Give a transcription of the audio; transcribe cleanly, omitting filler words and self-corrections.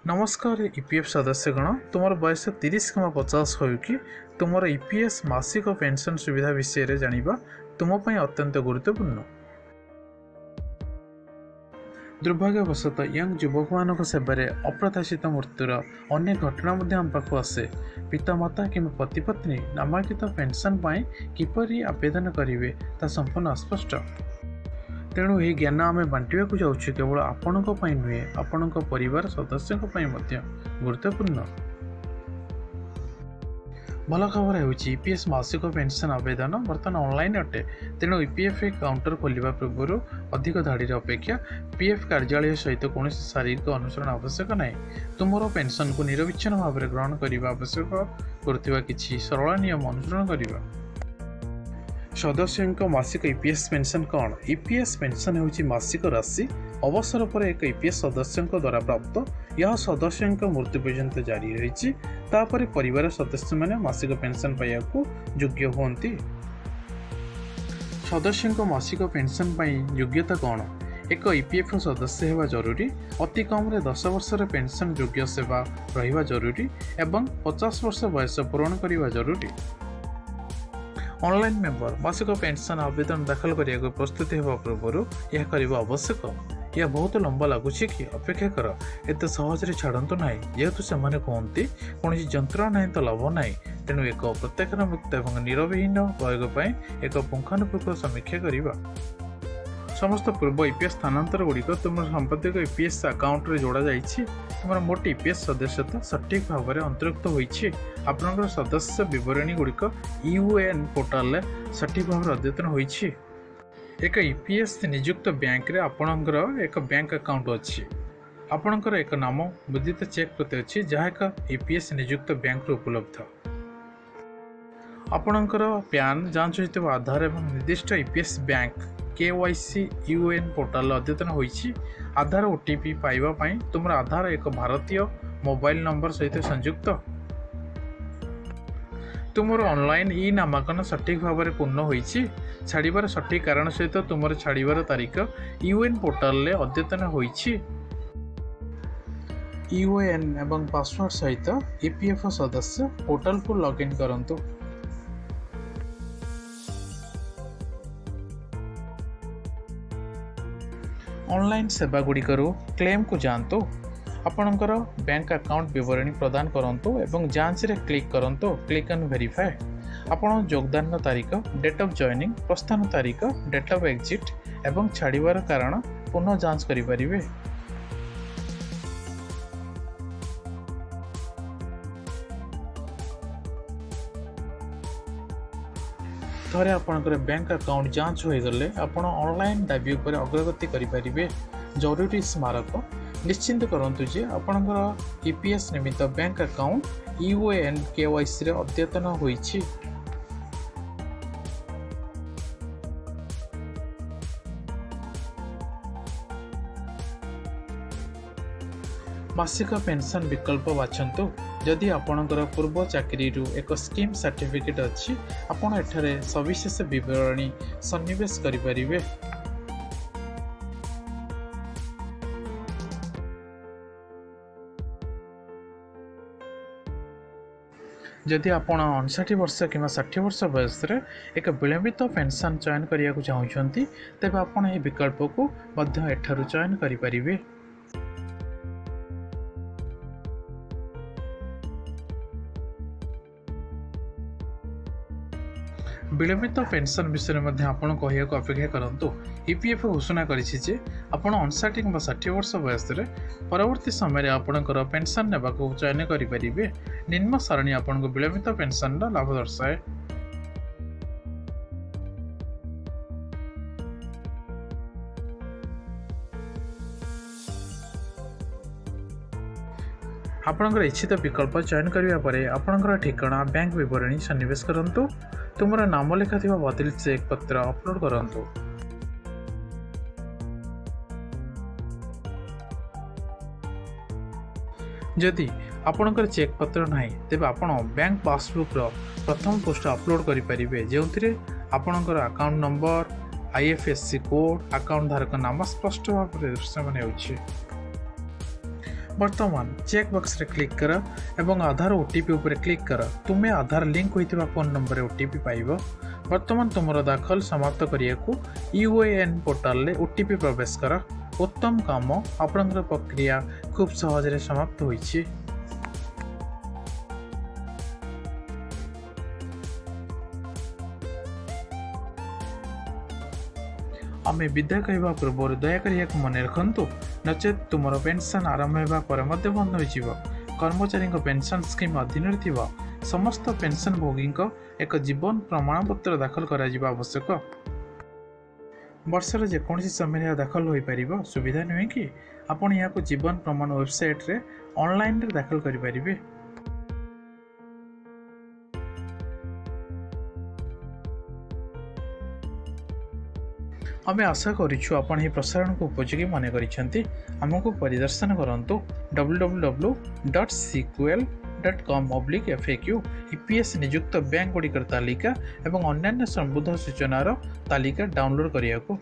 नमस्कार ईपीएफ सदस्यगण तुम बयस 30-50 हो कि तुम ईपीएस मासिक पेंशन सुविधा विषय रे जानिबा तुम अत्यंत गुरुत्वपूर्ण। दुर्भाग्यवशतः यंग युवक मान सेवार अप्रत्याशित मृत्युर अनेक घटना आम पाखु आसे। पितामाता कि पति पत्नी नामांकित पेंशन किपरि आवेदन करेंगे ता संपूर्ण अस्पष्ट। तेणु यह ज्ञान आम बांटा जाऊँ केवल आपण नुहे आपण परिवार सदस्यों गुरुत्वपूर्ण। भल खबर ईपीएस मासिक पेंशन आवेदन बर्तमान ऑनलाइन अटे। तेणु ईपीएफ काउंटर खोलने पूर्व अधिक धाड़ी अपेक्षा पीएफ कार्यालय सहित कौन शारीरिक अनुसरण आवश्यक नहीं। तुम पेंशन को निरविच्छिन्न भाव में ग्रहण करने आवश्यक करुवा किसी सरल नियम अनुसरण करने। सदस्यों मासिक ईपीएस पेंशन कौन? ईपीएस पेंशन होची मासिक राशि अवसर पर एक ईपीएस सदस्यों द्वारा प्राप्त। यह सदस्यों मृत्यु पर्यंत जारी रही। तापर परिवार सदस्य मैंने मासिक पेंशन पाइबा योग्य होती। सदस्यों मासिक पेंशन योग्यता कौन? एक ईपीएफ सदस्य होगा जरूरी, अति कम 10 वर्षर पेंशन योग्य सेवा रहा जरूरी एवं 50 वर्ष बयस पूरण करने जरूरी। ऑनलाइन मेंबर मासिक पेंशन आवेदन दाखल करने को प्रस्तुति होगा पूर्व यह करने आवश्यक। यह बहुत लंबा लगुच कि अपेक्षा कर एत सहज छाड़ू ना, जेहेतु से कहते कौन जंत्र ना तो लाभ ना। तेणु एक प्रत्याख्यान मुक्त और निरविहीन प्रयोग एक पुंखानुपुंख समीक्षा करवा। समस्त पूर्व ईपीएस स्थानांतर गुड़िक तुम सांप्रतिक ईपीएस अकाउंट रे जोड़ा जाइछि। तुम मोट ईपीएस सदस्यता सठिक भाव में अंतर्भुक्त होइछि। आपनकर सदस्य विवरणी गुड़िक यूएएन पोर्टाल सठिक भाव में अद्यतन होइछि। एक ईपीएस नियुक्त बैंक रे आपनकर एक बैंक अकाउंट अछि। आपनकर एक नाम मुद्रित चेक प्रति अछि जहा एक ईपीएस नियुक्त बैंक रे उपलब्ध। आपनकर पैन जांच होइतबा आधार एवं निर्दिष्ट EPS bank KYC UN portal अद्यतन होइछि। आधार ओटीपी पाइबा पई तुम आधार एक भारतीय मोबाइल नंबर सहित संयुक्त। तुमर ऑनलाइन ई नामांकन सठिक भाव में पूर्ण होइछि। छाड़ीबार सठिक कारण सहित तुमर छाड़ीबार तारीख यूएन पोर्टाल ले अद्यतन होइछि। यूएन एवं पासवर्ड सहित ईपीएफ सदस्य पोर्टाल को लॉगिन करंतु। ऑनलाइन सेवा गुड़िकरू क्लेम को जानतु। आपणकर बैंक अकाउंट विवरणी प्रदान करंतु एवं जांच रे क्लिक करंतु। Click and verify. आपण योगदान तारीख, डेट ऑफ जॉइनिंग, प्रस्थान तारीख, डेट ऑफ एग्जिट एवं छाड़ीबार कारण पुनः जांच करि परिबे। थरे आपणकर बैंक अकाउंट जांच हो गले आपण ऑनलाइन दाबी पर अग्रगति करें। जरूरी स्मारक निश्चिंत करंतु जे आपणकर ईपीएस निमित्त बैंक अकाउंट यूएएन केवाईसी रे अद्यतन होइछि। मासिक पेंशन विकल्प बाछंतु। जदि आपणकर पूर्व चाकरी एक स्कीम सर्टिफिकेट अच्छी आपण एठारे सविशेष विवरणी सन्निवेश करिपारिबे। जदि आपण 59 वर्ष कि 60 वर्ष बयस एक विलंबित पेंशन चयन करने को चाहते तेज आपण यह विकल्प को मध्य एठारु चयन करिपारिबे। विलंबित पेंशन विषय में आपण कहया को अपेक्षा करंतु। ईपीएफ घोषणा करिछि जे आपण 59 कि 60 वर्ष बयस परवर्ती समय आपणकर पेंशन नेबा को चयन करि परिबे। निम्न सारणी आपण को विलंबित पेंशन लाभ दर्शाए। आपणकर इच्छित विकल्प चयन करिया परे आपणकर ठिकाना बैंक विवरणी सन्निवेश करंतु। तुमरा नाम लेखा थिबा बातिल चेक पत्र अपलोड करंतु। जदि आपणकर चेक पत्र नाही तेबे आपण बैंक पासबुक रो प्रथम पृष्ठ अपलोड करि परिबे जेउथिरे आपणकर account number, IFSC code, account धारक नाम स्पष्ट भाव दृश्यमान होउछि। वर्तमान चेक बॉक्स रे क्लिक कर एवं आधार ओटीपी उपरे क्लिक कर तुमे आधार लिंक होइतिबा फोन नंबर रे ओटीपी पाइबो। वर्तमान तुमर दाखल समाप्त करियाकू यूएएन पोर्टल रे ओटीपी प्रवेश कर। उत्तम काम आपनकर प्रक्रिया खूब सहज रे समाप्त होइछि। आमे विदाय कहवा पूर्व दयाकोरी मन रखु नचेत तुमर पेंशन आरंभ होगा बंद हो। कर्मचारी पेंशन स्कीम अधीन थिबा समस्त पेंशन भोगी एक जीवन प्रमाणपत्र दाखल करा आवश्यक। वर्षर जेकोसी समय दाखल हो पार सुविधा नुहे कि आपण यहाँ जीवन प्रमाण वेबसाइट रे ऑनलाइन रे दाखल करें। आमे आशा करूँ आपण यह प्रसारण को उपयोगी मन करमको परिदर्शन करूँ www.sequel.com/FAQ EPS नियुक्त बैंक गुड़िकर तालिका एवं अन्य संबुद्ध सूचनार तालिका डाउनलोड करने को।